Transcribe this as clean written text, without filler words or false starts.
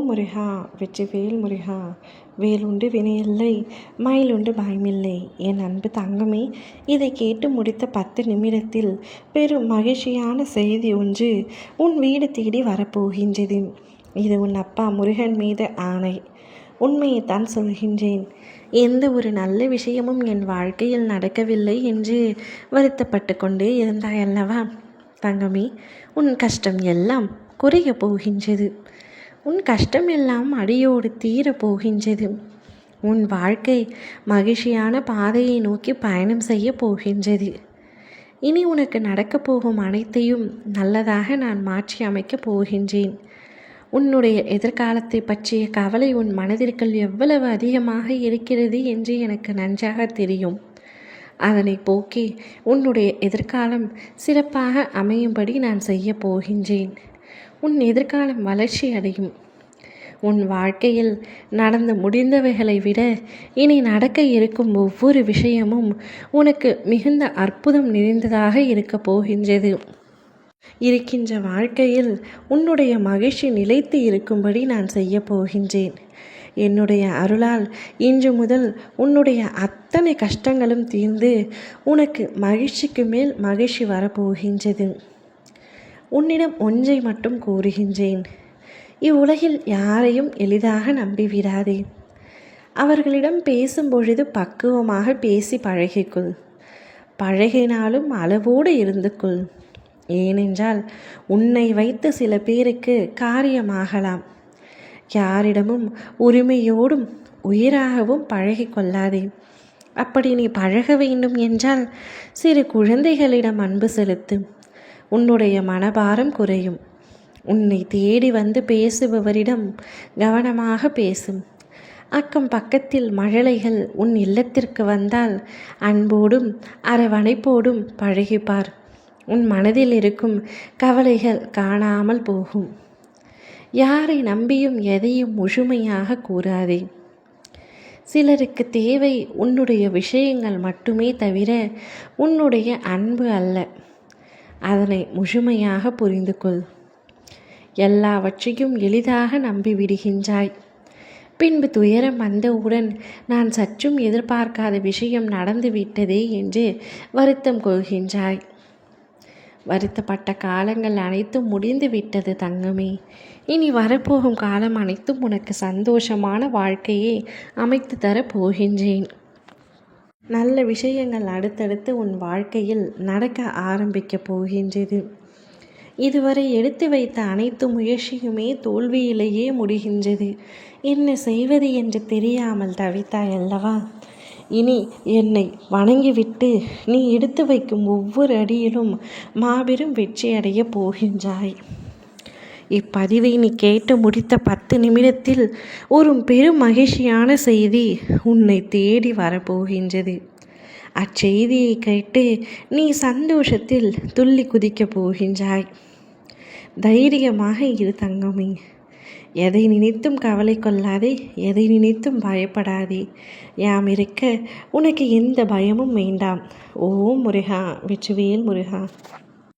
முருகா வெற்றிவேல் முருகா. வேலுண்டு வினையில்லை, மயிலுண்டு பயமில்லை. என் அன்பு தங்கமே, இதை கேட்டு முடித்த 10 நிமிடத்தில் பெரும் மகிழ்ச்சியான செய்தி ஒன்று உன் வீடு தேடி வரப்போகின்றது. இது உன் அப்பா முருகன் மீது ஆணை. உண்மையைத்தான் சொல்கின்றேன். எந்த ஒரு நல்ல விஷயமும் என் வாழ்க்கையில் நடக்கவில்லை என்று வருத்தப்பட்டு கொண்டே இருந்தாயல்லவா தங்கமே, உன் கஷ்டம் எல்லாம் குறைய போகின்றது. உன் கஷ்டம் எல்லாம் அடியோடு தீரப் போகின்றது. உன் வாழ்க்கை மகிழ்ச்சியான பாதையை நோக்கி பயணம் செய்ய போகின்றது. இனி உனக்கு நடக்கப் போகும் அனைத்தையும் நல்லதாக நான் மாற்றி அமைக்கப் போகின்றேன். உன்னுடைய எதிர்காலத்தை பற்றிய கவலை உன் மனதிற்குள் எவ்வளவு அதிகமாக இருக்கிறது என்று எனக்கு நன்றாக தெரியும். அதனை போக்கி உன்னுடைய எதிர்காலம் சிறப்பாக அமையும்படி நான் செய்ய போகின்றேன். உன் எதிர்காலம் வளர்ச்சி அடையும். உன் வாழ்க்கையில் நடந்து முடிந்தவைகளை விட இனி நடக்க இருக்கும் ஒவ்வொரு விஷயமும் உனக்கு மிகுந்த அற்புதம் நிறைந்ததாக இருக்கப் போகின்றது. இருக்கின்ற வாழ்க்கையில் உன்னுடைய மகிழ்ச்சி நிலைத்து இருக்கும்படி நான் செய்ய போகின்றேன். என்னுடைய அருளால் இன்று முதல் உன்னுடைய அத்தனை கஷ்டங்களும் தீர்ந்து உனக்கு மகிழ்ச்சிக்கு மேல் மகிழ்ச்சி வரப்போகின்றது. உன்னிடம் ஒன்றை மட்டும் கூறுகின்றேன். இவ்வுலகில் யாரையும் எளிதாக நம்பிவிடாதே. அவர்களிடம் பேசும் பொழுது பக்குவமாக பேசி பழகிக்கொள். பழகினாலும் அளவோடு இருந்து கொள். ஏனென்றால் உன்னை வைத்து சில பேருக்கு காரியமாகலாம். யாரிடமும் உரிமையோடும் உயிராகவும் பழகி கொள்ளாதே. அப்படி நீ பழக வேண்டும் என்றால் சிறு குழந்தைகளிடம் அன்பு செலுத்து. உன்னுடைய மனபாரம் குறையும். உன்னை தேடி வந்து பேசுபவரிடம் கவனமாக பேசும். அக்கம் பக்கத்தில் மழலைகள் உன் இல்லத்திற்கு வந்தால் அன்போடும் அரவணைப்போடும் பழகிப்பார். உன் மனதில் இருக்கும் கவலைகள் காணாமல் போகும். யாரை நம்பியும் எதையும் முழுமையாக கூறாதே. சிலருக்கு தேவை உன்னுடைய விஷயங்கள் மட்டுமே தவிர உன்னுடைய அன்பு அல்ல. அதனை முழுமையாக புரிந்து கொள். எல்லாவற்றையும் எளிதாக நம்பிவிடுகின்றாய். பின்பு துயரம் வந்தவுடன் நான் சற்றும் எதிர்பார்க்காத விஷயம் நடந்துவிட்டதே என்று வருத்தம் கொள்கின்றாய். வருத்தப்பட்ட காலங்கள் அனைத்தும் முடிந்து விட்டது தங்கமே. இனி வரப்போகும் காலம் அனைத்தும் உனக்கு சந்தோஷமான வாழ்க்கையை அமைத்து தரப் போகின்றேன். நல்ல விஷயங்கள் அடுத்தடுத்து உன் வாழ்க்கையில் நடக்க ஆரம்பிக்கப் போகின்றது. இதுவரை எடுத்து வைத்த அனைத்து முயற்சியுமே தோல்வியிலேயே முடிகின்றது. என்ன செய்வது என்று தெரியாமல் தவித்தாய் அல்லவா? இனி என்னை வணங்கிவிட்டு நீ எடுத்து வைக்கும் ஒவ்வொரு அடியிலும் மாபெரும் வெற்றி அடையப் போகின்றாய். இப்பதிவை நீ கேட்டு முடித்த 10 நிமிடத்தில் ஒரு பெரும் மகிழ்ச்சியான செய்தி உன்னை தேடி வரப்போகின்றது. அச்செய்தியை கேட்டு நீ சந்தோஷத்தில் துள்ளி குதிக்கப் போகின்றாய். தைரியமாக இரு தங்கமே. எதை நினைத்தும் கவலை கொள்ளாதே. எதை நினைத்தும் பயப்படாதே. யாம் இருக்க உனக்கு எந்த பயமும் வேண்டாம். ஓம் முருகா வெற்றிவேல் முருகா.